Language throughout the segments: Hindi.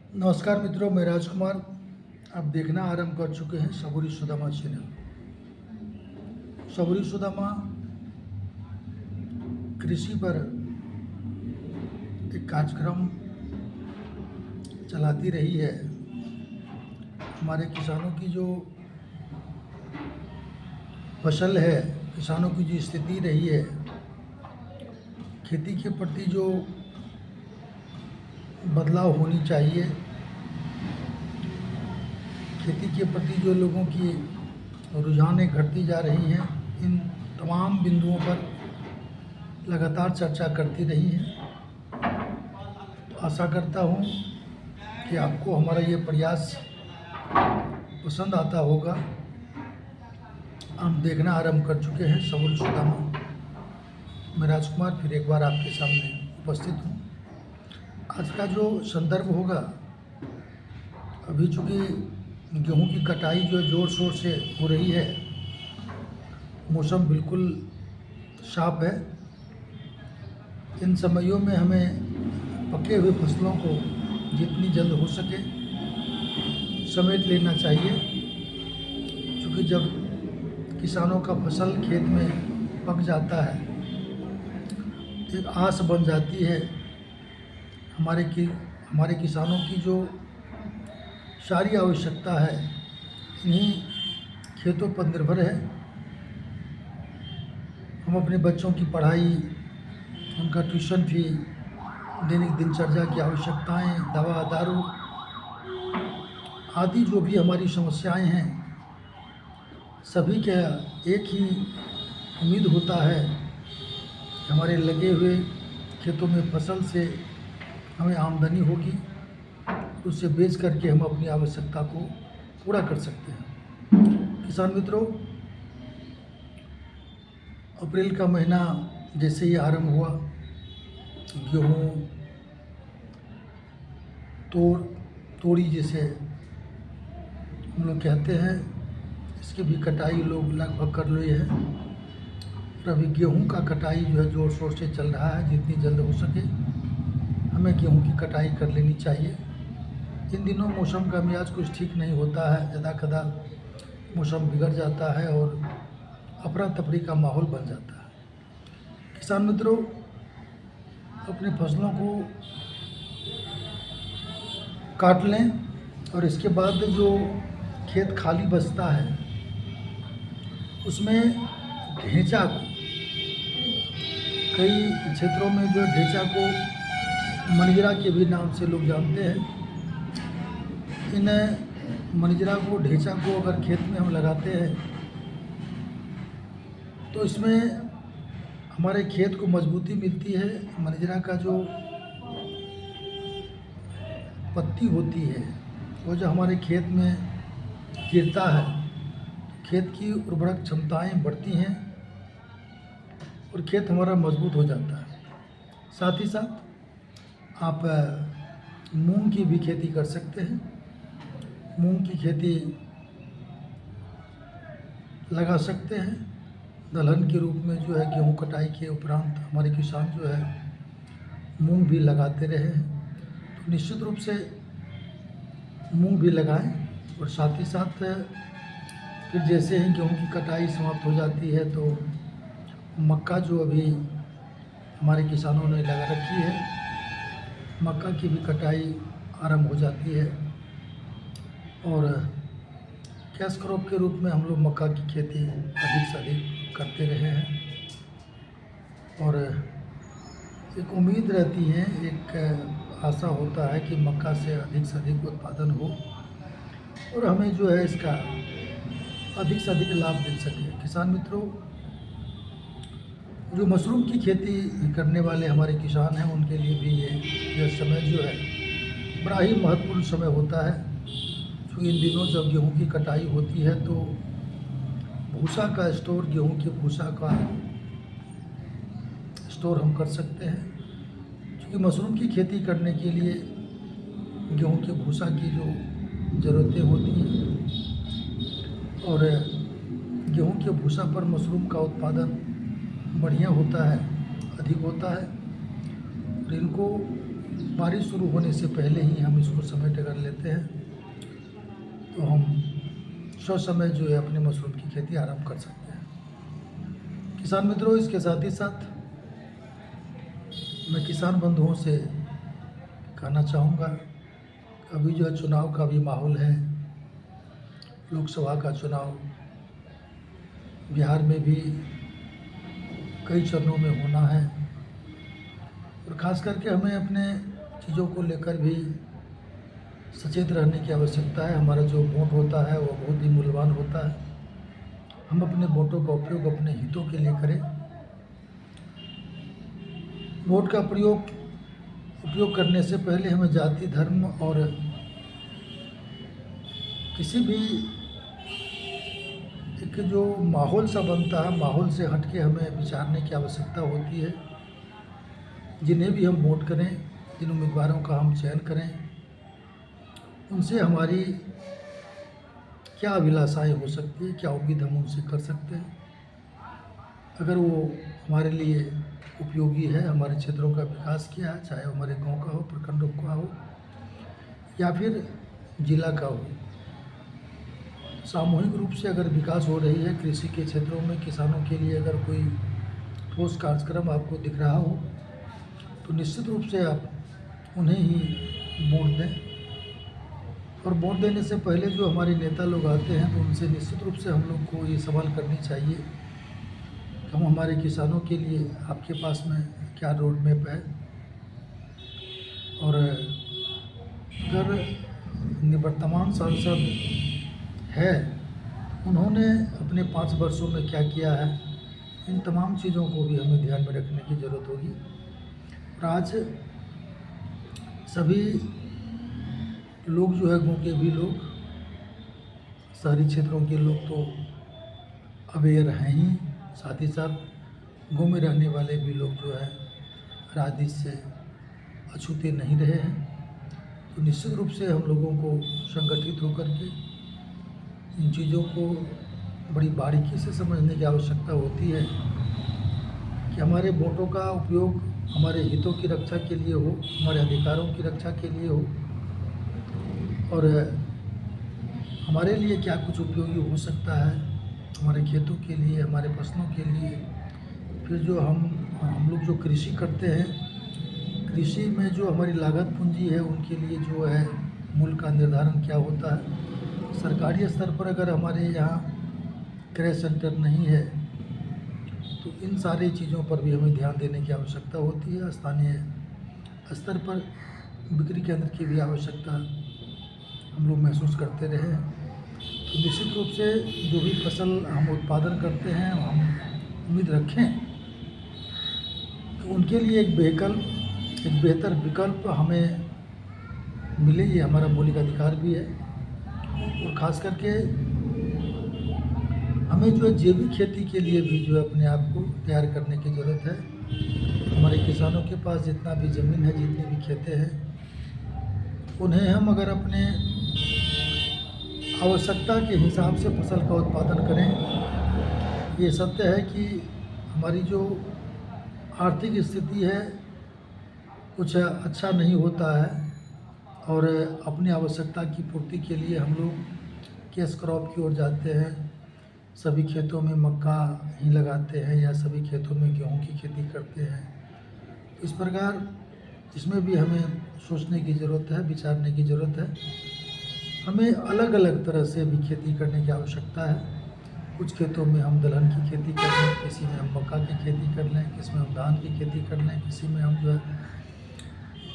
नमस्कार मित्रों, मैं राजकुमार। आप देखना आरंभ कर चुके हैं सबुरी सुदामा चैनल। सबुरी सुदामा कृषि पर एक कार्यक्रम चलाती रही है। हमारे किसानों की जो फसल है, किसानों की जो स्थिति रही है, खेती के प्रति जो बदलाव होनी चाहिए, खेती के प्रति जो लोगों की रुझानें घटती जा रही हैं, इन तमाम बिंदुओं पर लगातार चर्चा करती रही है। तो आशा करता हूँ कि आपको हमारा ये प्रयास पसंद आता होगा। हम देखना आरंभ कर चुके हैं सबुरी सुदामा। मैं राजकुमार फिर एक बार आपके सामने उपस्थित हूँ। आज का जो संदर्भ होगा, अभी चूँकि गेहूं की कटाई जो ज़ोर शोर से हो रही है, मौसम बिल्कुल साफ है। इन समयों में हमें पके हुए फसलों को जितनी जल्द हो सके समेट लेना चाहिए, क्योंकि जब किसानों का फसल खेत में पक जाता है, एक आस बन जाती है। हमारे किसानों की जो सारी आवश्यकता है इन्हीं खेतों पर निर्भर है। हम अपने बच्चों की पढ़ाई, उनका ट्यूशन फी, दैनिक दिनचर्या की आवश्यकताएं, दवा दारू आदि जो भी हमारी समस्याएं हैं, सभी का एक ही उम्मीद होता है कि हमारे लगे हुए खेतों में फसल से हमें आमदनी होगी, उससे बेच करके हम अपनी आवश्यकता को पूरा कर सकते हैं। किसान मित्रों, अप्रैल का महीना जैसे ही आरंभ हुआ, गेहूँ तोड़ी जिसे हम लोग कहते हैं, इसकी भी कटाई लोग लगभग कर लिए हैं। और अभी गेहूँ का कटाई जो है ज़ोर शोर से चल रहा है। जितनी जल्द हो सके हमें गेहूँ की कटाई कर लेनी चाहिए। इन दिनों मौसम का मिजाज कुछ ठीक नहीं होता है, ज़्यादा कदा मौसम बिगड़ जाता है और अफरा तफरी का माहौल बन जाता है। किसान मित्रों, अपनी फसलों को काट लें और इसके बाद जो खेत खाली बचता है उसमें ढेंचा को, कई क्षेत्रों में जो ढेंचा को मनगिरा के भी नाम से लोग जानते हैं, इन मनगिरा को, ढेंचा को अगर खेत में हम लगाते हैं तो इसमें हमारे खेत को मजबूती मिलती है। मनगिरा का जो पत्ती होती है वो जो हमारे खेत में गिरता है, खेत की उर्वरक क्षमताएं बढ़ती हैं और खेत हमारा मजबूत हो जाता है। साथ ही साथ आप मूंग की भी खेती कर सकते हैं। मूंग की खेती लगा सकते हैं दलहन के रूप में। जो है गेहूं कटाई के उपरांत हमारे किसान जो है मूंग भी लगाते रहे हैं, तो निश्चित रूप से मूंग भी लगाएं। और साथ ही साथ फिर जैसे ही गेहूं की कटाई समाप्त हो जाती है तो मक्का जो अभी हमारे किसानों ने लगा रखी है, मक्का की भी कटाई आरंभ हो जाती है। और कैश क्रॉप के रूप में हम लोग मक्का की खेती अधिक से अधिक करते रहे हैं और एक उम्मीद रहती है, एक आशा होता है कि मक्का से अधिक उत्पादन हो और हमें जो है इसका अधिक से अधिक लाभ मिल सके। किसान मित्रों, जो मशरूम की खेती करने वाले हमारे किसान हैं, उनके लिए भी यह समय जो है बड़ा ही महत्वपूर्ण समय होता है। क्योंकि इन दिनों जब गेहूं की कटाई होती है तो भूसा का स्टोर, गेहूं के भूसा का स्टोर हम कर सकते हैं। क्योंकि मशरूम की खेती करने के लिए गेहूं के भूसा की जो ज़रूरतें होती हैं और गेहूं के भूसा पर मशरूम का उत्पादन बढ़िया होता है, अधिक होता है। और इनको बारिश शुरू होने से पहले ही हम इसको समेट कर लेते हैं, तो हम समय जो है अपने मशरूम की खेती आरंभ कर सकते हैं। किसान मित्रों, इसके साथ ही साथ मैं किसान बंधुओं से कहना चाहूँगा, अभी जो है चुनाव का भी माहौल है, लोकसभा का चुनाव बिहार में भी कई चरणों में होना है, और ख़ास करके हमें अपने चीज़ों को लेकर भी सचेत रहने की आवश्यकता है। हमारा जो वोट होता है वो बहुत ही मूल्यवान होता है। हम अपने वोटों का उपयोग अपने हितों के लिए करें। वोट का उपयोग करने से पहले हमें जाति, धर्म और किसी भी एक जो माहौल सा बनता है, माहौल से हटके हमें विचारने की आवश्यकता होती है। जिन्हें भी हम वोट करें, जिन उम्मीदवारों का हम चयन करें, उनसे हमारी क्या अभिलाषाएं हो सकती है, क्या उम्मीद हम उनसे कर सकते हैं। अगर वो हमारे लिए उपयोगी है, हमारे क्षेत्रों का विकास किया है, चाहे हमारे गांव का हो, प्रखंडों का हो या फिर जिला का हो, सामूहिक रूप से अगर विकास हो रही है कृषि के क्षेत्रों में, किसानों के लिए अगर कोई ठोस कार्यक्रम आपको दिख रहा हो, तो निश्चित रूप से आप उन्हें ही वोट दें। और वोट देने से पहले जो हमारे नेता लोग आते हैं, तो उनसे निश्चित रूप से हम लोग को ये सवाल करनी चाहिए कि हम हमारे किसानों के लिए आपके पास में क्या रोड मैप है, और अगर निवर्तमान सांसद है उन्होंने अपने 5 वर्षों में क्या किया है, इन तमाम चीज़ों को भी हमें ध्यान में रखने की ज़रूरत होगी। और आज सभी लोग जो है, गाँव के भी लोग, शहरी क्षेत्रों के लोग तो अवेयर हैं ही, साथ ही साथ गाँव में रहने वाले भी लोग जो है राजनीति से अछूते नहीं रहे हैं। तो निश्चित रूप से हम लोगों को संगठित होकर के इन चीज़ों को बड़ी बारीकी से समझने की आवश्यकता होती है कि हमारे वोटों का उपयोग हमारे हितों की रक्षा के लिए हो, हमारे अधिकारों की रक्षा के लिए हो, और हमारे लिए क्या कुछ उपयोगी हो सकता है, हमारे खेतों के लिए, हमारे फसलों के लिए। फिर जो हम लोग जो कृषि करते हैं, कृषि में जो हमारी लागत पूंजी है, उनके लिए जो है मूल्य का निर्धारण क्या होता है। सरकारी स्तर पर अगर हमारे यहाँ क्रय सेंटर नहीं है, तो इन सारी चीज़ों पर भी हमें ध्यान देने की आवश्यकता होती है। स्थानीय स्तर पर बिक्री केंद्र की भी आवश्यकता हम लोग महसूस करते रहे। तो निश्चित रूप से जो भी फसल हम उत्पादन करते हैं, हम उम्मीद रखें तो उनके लिए एक बेहतर विकल्प हमें मिले, ये हमारा मौलिक अधिकार भी है। और ख़ास करके हमें जो है जैविक खेती के लिए भी जो है अपने आप को तैयार करने की ज़रूरत है। हमारे किसानों के पास जितना भी ज़मीन है, जितनी भी खेतें हैं, उन्हें हम अगर अपने आवश्यकता के हिसाब से फसल का उत्पादन करें। ये सत्य है कि हमारी जो आर्थिक स्थिति है कुछ अच्छा नहीं होता है, और अपनी आवश्यकता की पूर्ति के लिए हम लोग कैश क्रॉप की ओर जाते हैं। सभी खेतों में मक्का ही लगाते हैं या सभी खेतों में गेहूं की खेती करते हैं। इस प्रकार इसमें भी हमें सोचने की ज़रूरत है, विचारने की ज़रूरत है। हमें अलग अलग तरह से भी खेती करने की आवश्यकता है। कुछ खेतों में हम दलहन की खेती कर लें, किसी में हम मक्का की खेती कर लें, किसी में हम धान की खेती कर लें, किसी में हम जो है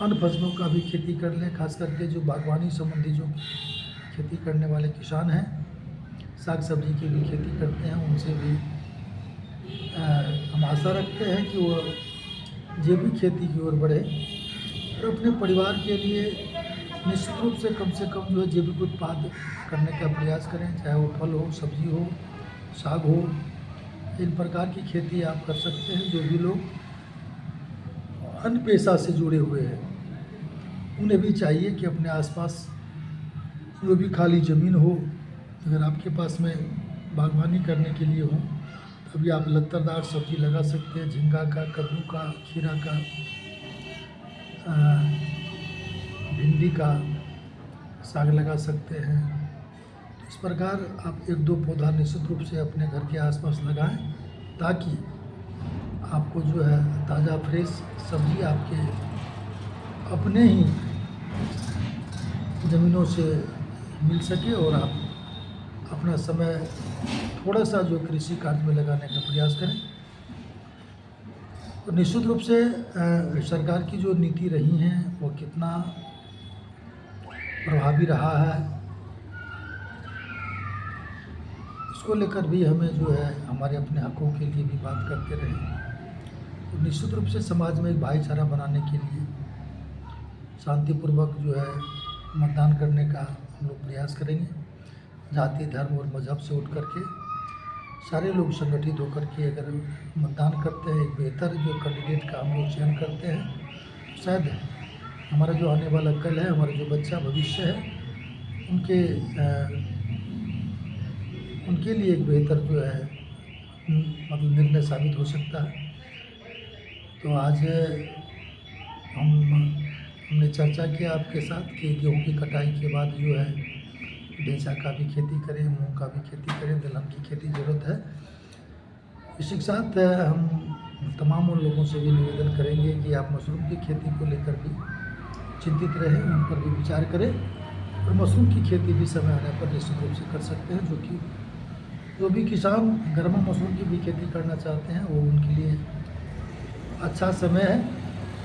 अन्य फसलों का भी खेती कर लें। खास करके जो बागवानी संबंधी जो खेती करने वाले किसान हैं, साग सब्जी की भी खेती करते हैं, उनसे भी हम आशा रखते हैं कि वो जैविक खेती की ओर बढ़े और अपने परिवार के लिए निश्चित रूप से कम जो है जैविक उत्पाद करने का प्रयास करें। चाहे वो फल हो, सब्जी हो, साग हो, इन प्रकार की खेती आप कर सकते हैं। जो भी लोग अन्य पेशा से जुड़े हुए हैं, उन्हें भी चाहिए कि अपने आसपास जो भी खाली ज़मीन हो, अगर आपके पास में बागवानी करने के लिए हो, तभी आप लत्तरदार सब्जी लगा सकते हैं। झींगा का, कद्दू का, खीरा का, भिंडी का साग लगा सकते हैं। तो इस प्रकार आप 1-2 पौधा निश्चित रूप से अपने घर के आसपास लगाएं, ताकि आपको जो है ताज़ा फ्रेश सब्ज़ी आपके अपने ही ज़मीनों से मिल सके और आप अपना समय थोड़ा-सा जो कृषि कार्य में लगाने का प्रयास करें। तो निश्चित रूप से सरकार की जो नीति रही हैं वो कितना प्रभावी रहा है, इसको लेकर भी हमें जो है हमारे अपने हकों के लिए भी बात करते रहें। तो निश्चित रूप से समाज में एक भाईचारा बनाने के लिए शांतिपूर्वक जो है मतदान करने का हम लोग प्रयास करेंगे। जाति, धर्म और मज़हब से उठ कर के सारे लोग संगठित होकर के अगर मतदान करते हैं, एक बेहतर जो कैंडिडेट का हम लोग चयन करते हैं, शायद हमारा जो आने वाला कल है, हमारा जो बच्चा भविष्य है, उनके लिए एक बेहतर जो है मतलब निर्णय साबित हो सकता है। तो आज हमने चर्चा किया आपके साथ कि गेहूं की कटाई के बाद जो है ढेंचा का भी खेती करें, मूंग का भी खेती करें, दलहन की खेती ज़रूरत है। इसी के साथ हम तमाम उन लोगों से भी निवेदन करेंगे कि आप मशरूम की खेती को लेकर भी चिंतित रहें, उन पर भी विचार करें और मशरूम की खेती भी समय आने पर निश्चित रूप से कर सकते हैं। जो भी किसान गर्मा मशरूम की भी खेती करना चाहते हैं, वो उनके लिए अच्छा समय है।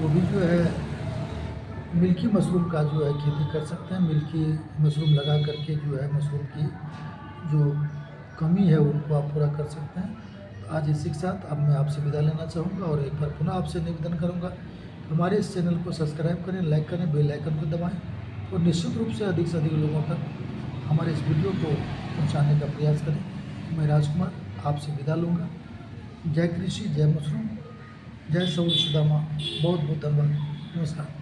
वो भी जो है मिल्की मशरूम का जो है खेती कर सकते हैं। मिल्की मशरूम लगा करके जो है मशरूम की जो कमी है उनको आप पूरा कर सकते हैं। आज इसी के साथ अब मैं आपसे विदा लेना चाहूँगा और एक बार पुनः आपसे निवेदन करूँगा, हमारे इस चैनल को सब्सक्राइब करें, लाइक करें, बेल आइकन को दबाएं और निश्चित रूप से अधिक लोगों तक हमारे इस वीडियो को पहुँचाने का प्रयास करें। मैं राजकुमार आपसे विदा लूँगा। जय कृषि, जय मशरूम, जय सौर सुदामा। बहुत बहुत धन्यवाद। नमस्कार।